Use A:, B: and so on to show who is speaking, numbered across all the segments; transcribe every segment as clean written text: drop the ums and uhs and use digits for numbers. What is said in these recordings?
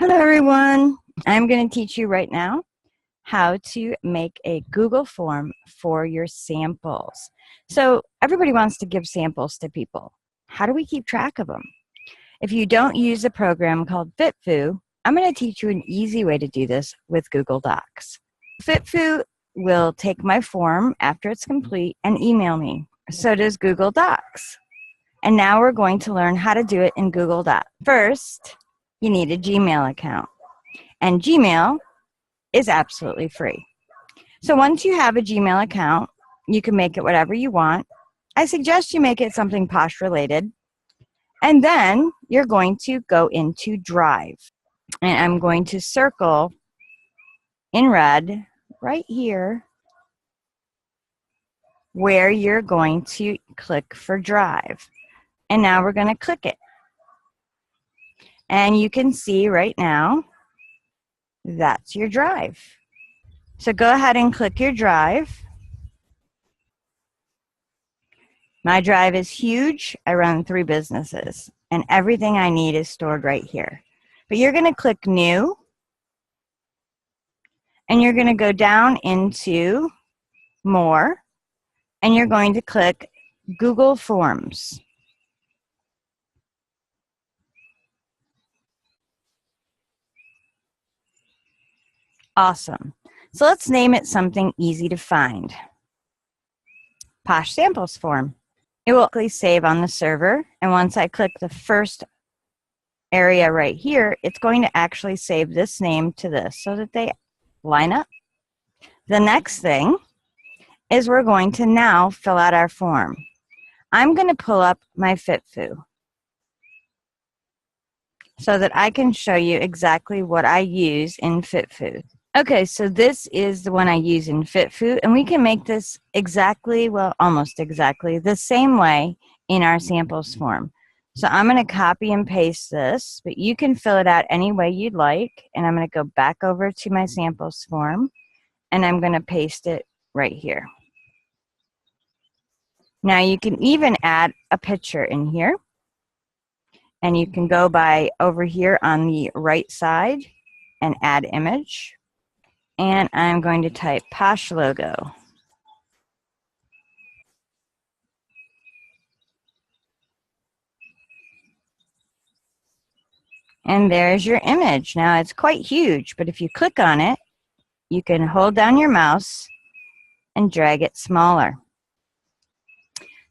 A: Hello everyone, I'm going to teach you right now how to make a Google form for your samples. So everybody wants to give samples to people. How do we keep track of them? If you don't use a program called FitFu, I'm going to teach you an easy way to do this with Google Docs. FitFu will take my form after it's complete and email me. So does Google Docs. And now we're going to learn how to do it in Google Docs. First, you need a Gmail account. And Gmail is absolutely free. So once you have a Gmail account, you can make it whatever you want. I suggest you make it something Posh related. And then you're going to go into Drive. And I'm going to circle in red right here where you're going to click for Drive. And now we're going to click it. And you can see right now, that's your Drive. So go ahead and click your Drive. My Drive is huge. I run 3 businesses, and everything I need is stored right here. But you're going to click New, and you're going to go down into More, and you're going to click Google Forms. Awesome. So let's name it something easy to find. Posh Samples Form. It will save on the server, and once I click the first area right here, it's going to actually save this name to this so that they line up. The next thing is we're going to now fill out our form. I'm going to pull up my FitFu so that I can show you exactly what I use in FitFu. Okay, so this is the one I use in FitFu, and we can make this exactly, well, almost exactly the same way in our samples form. So I'm going to copy and paste this, but you can fill it out any way you'd like, and I'm going to go back over to my samples form, and I'm going to paste it right here. Now you can even add a picture in here, and you can go by over here on the right side and add image. And I'm going to type Posh logo. And there's your image. Now it's quite huge, but if you click on it, you can hold down your mouse and drag it smaller.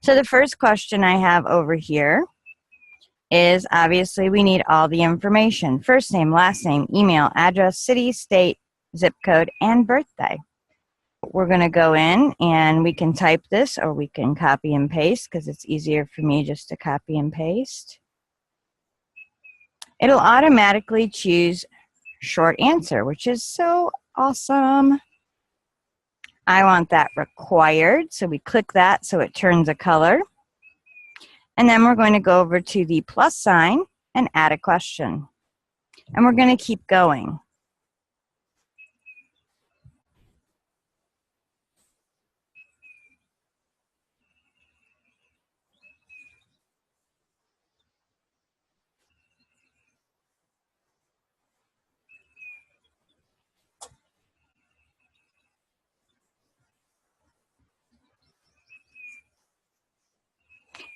A: So the first question I have over here is obviously we need all the information. First name, last name, email, address, city, state, zip code, and birthday. We're going to go in and we can type this or we can copy and paste because it's easier for me just to copy and paste. It'll automatically choose short answer, which is so awesome. I want that required, so we click that so it turns a color. And then we're going to go over to the plus sign and add a question. And we're going to keep going.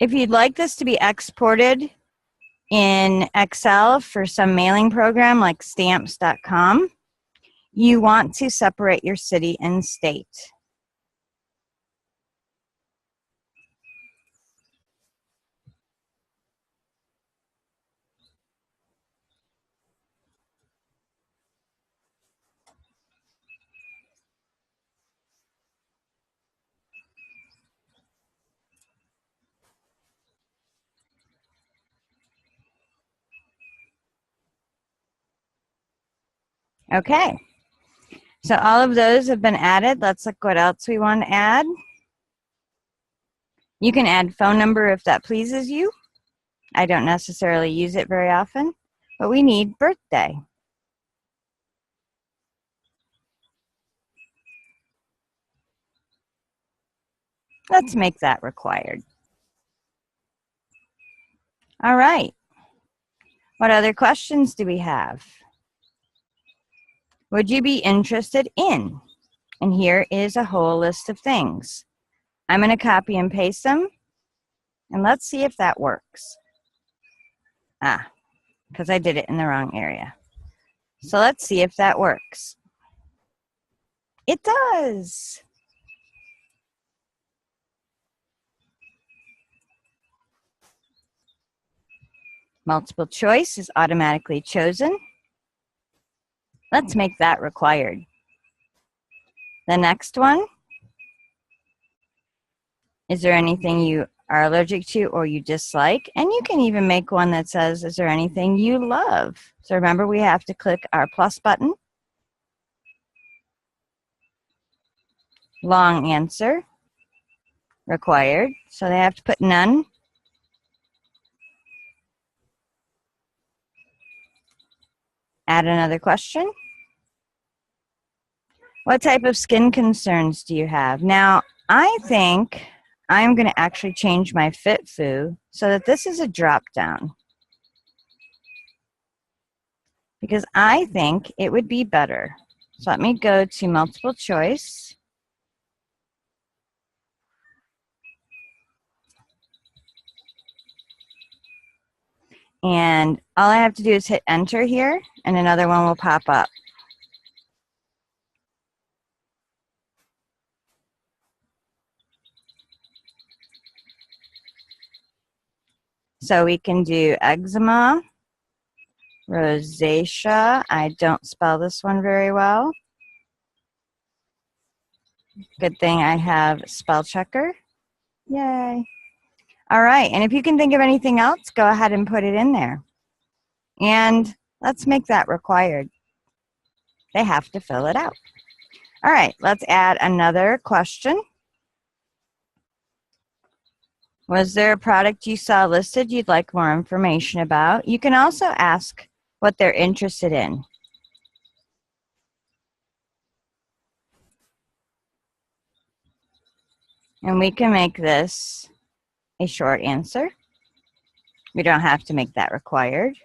A: If you'd like this to be exported in Excel for some mailing program like stamps.com, you want to separate your city and state. Okay, so all of those have been added. Let's look what else we want to add. You can add phone number if that pleases you. I don't necessarily use it very often, but we need birthday. Let's make that required. All right. What other questions do we have? would you be interested in? And here is a whole list of things. I'm going to copy and paste them, and let's see if that works. Because I did it in the wrong area. So let's see if that works. It does. Multiple choice is automatically chosen. Let's make that required. The next one, is there anything you are allergic to or you dislike? And you can even make one that says, is there anything you love? So remember, we have to click our plus button. Long answer, required. So they have to put none. Add another question. What type of skin concerns do you have? Now, I think I'm going to actually change my FitFu so that this is a drop down, because I think it would be better. So let me go to multiple choice. And all I have to do is hit enter here, and another one will pop up. So we can do eczema, rosacea. I don't spell this one very well. Good thing I have spell checker. Yay. All right, and if you can think of anything else, go ahead and put it in there. And let's make that required. They have to fill it out. All right, let's add another question. Was there a product you saw listed you'd like more information about? You can also ask what they're interested in. And we can make this a short answer. We don't have to make that required.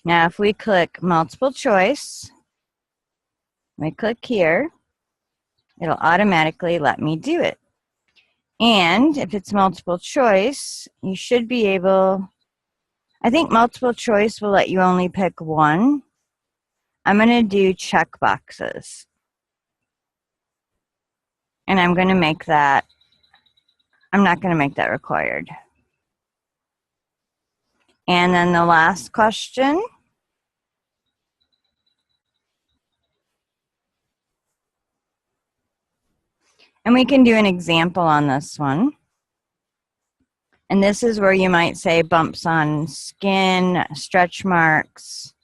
A: Now, if we click multiple choice, we click here, it'll automatically let me do it. And if it's multiple choice, you should be able, I think multiple choice will let you only pick one. I'm going to do check boxes. And I'm going to make that, I'm not going to make that required. And then the last question. And we can do an example on this one. And this is where you might say bumps on skin, stretch marks.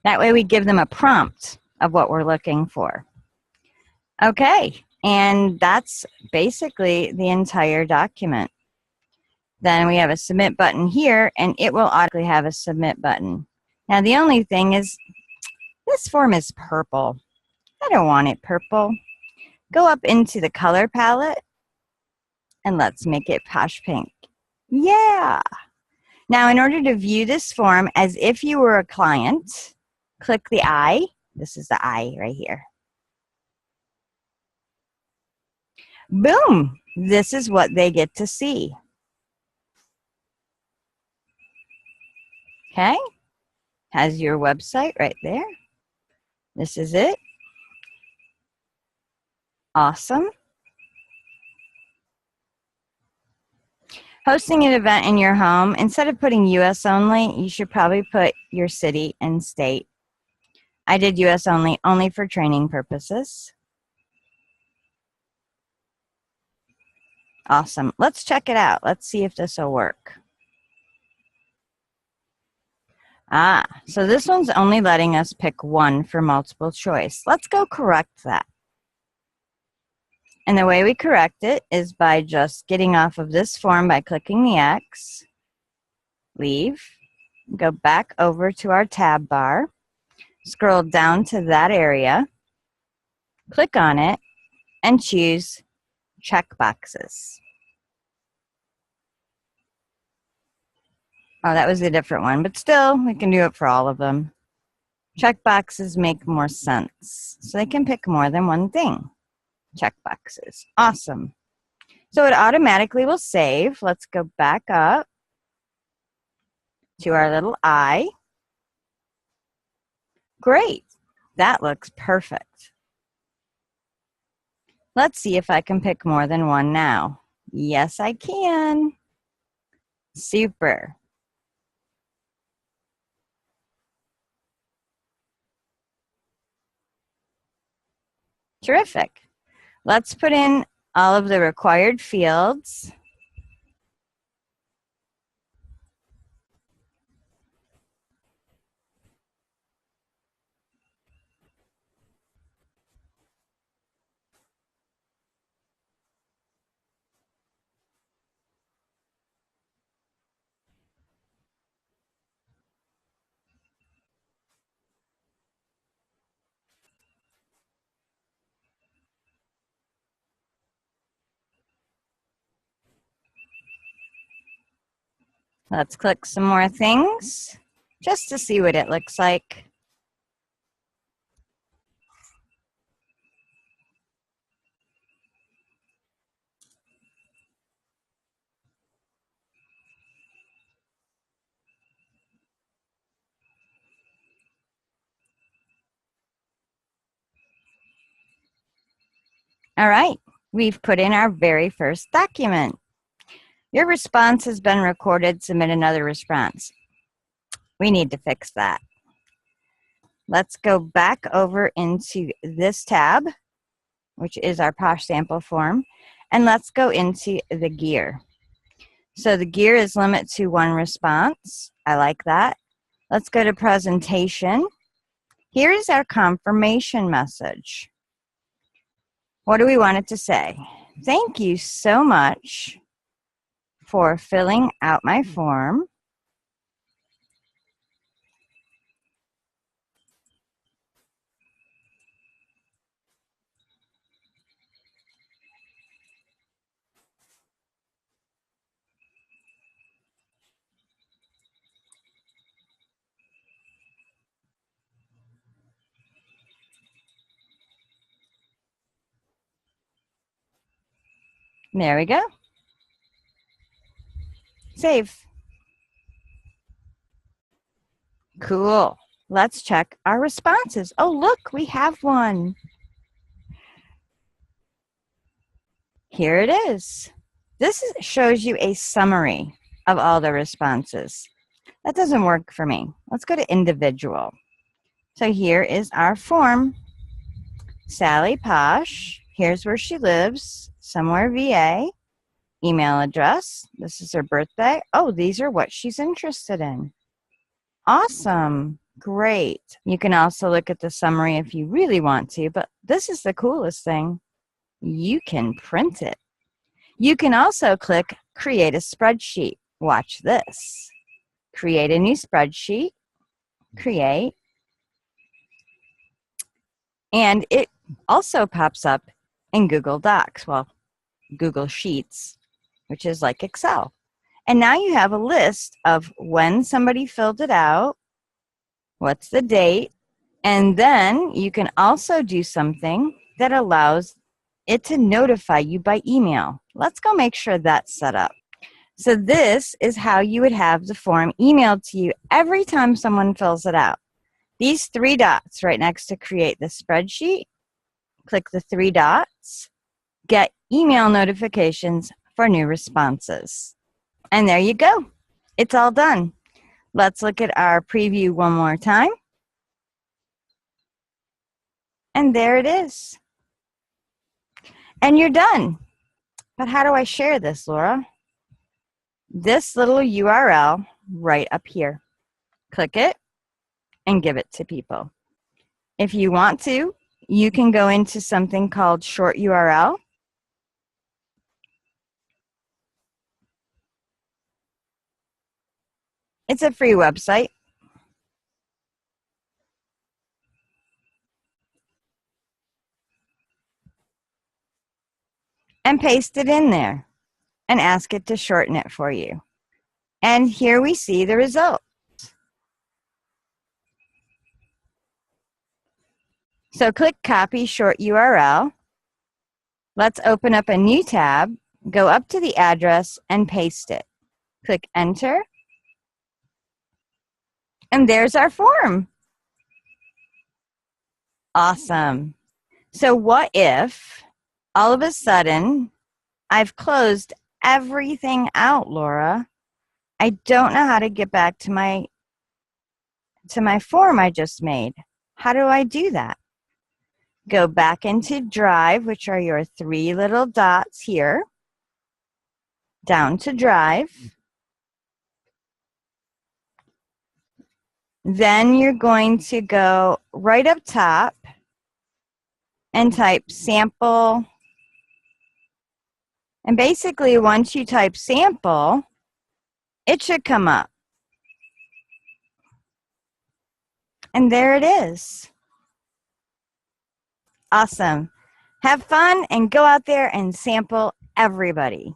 A: That way we give them a prompt of what we're looking for. Okay, and that's basically the entire document. Then we have a submit button here, and it will automatically have a submit button. Now the only thing is, this form is purple. I don't want it purple. Go up into the color palette, and let's make it Posh Pink. Yeah! Now in order to view this form as if you were a client, click the eye. This is the eye right here. Boom! This is what they get to see. Okay? Has your website right there. This is it. Awesome. Hosting an event in your home, instead of putting US only, you should probably put your city and state. I did US only for training purposes. Awesome. Let's check it out. Let's see if this will work. So this one's only letting us pick one for multiple choice. Let's go correct that. And the way we correct it is by just getting off of this form by clicking the X, leave, go back over to our tab bar, scroll down to that area, click on it, and choose check boxes. Oh, that was a different one, but still, we can do it for all of them. Check boxes make more sense, so they can pick more than one thing. Check boxes. Awesome. So it automatically will save. Let's go back up to our little eye. Great. That looks perfect. Let's see if I can pick more than one now. Yes, I can. Super. Terrific. Let's put in all of the required fields. Let's click some more things just to see what it looks like. All right, we've put in our very first document. Your response has been recorded. Submit another response. We need to fix that. Let's go back over into this tab, which is our Posh sample form, and let's go into the gear. So the gear is limit to one response. I like that. Let's go to presentation. Here is our confirmation message. What do we want it to say? Thank you so much for filling out my form. There we go. Save. Cool. Let's check our responses. Oh, look, we have one. Here it is. Shows you a summary of all the responses. That doesn't work for me. Let's go to individual. So here is our form. Sally Posh. Here's where she lives, somewhere VA. Email address. This is her birthday. Oh, these are what she's interested in. Awesome. Great. You can also look at the summary if you really want to, but this is the coolest thing. You can print it. You can also click Create a Spreadsheet. Watch this. Create a new spreadsheet. Create. And it also pops up in Google Docs, well, Google Sheets, which is like Excel. And now you have a list of when somebody filled it out, what's the date, and then you can also do something that allows it to notify you by email. Let's go make sure that's set up. So this is how you would have the form emailed to you every time someone fills it out. These three dots right next to create the spreadsheet, click the three dots, get email notifications for new responses. And there you go. It's all done. Let's look at our preview one more time. And there it is. And you're done. But how do I share this, Laura? This little URL right up here. Click it and give it to people. If you want to, you can go into something called short URL It's a free website. And paste it in there and ask it to shorten it for you. And here we see the result. So click copy short URL. Let's open up a new tab, go up to the address and paste it. Click enter. And there's our form. Awesome. So what if all of a sudden I've closed everything out, Laura? I don't know how to get back to my form I just made. How do I do that? Go back into Drive, which are your three little dots here, down to Drive. Then you're going to go right up top and type sample. And basically, once you type sample, it should come up. And there it is. Awesome. Have fun and go out there and sample everybody.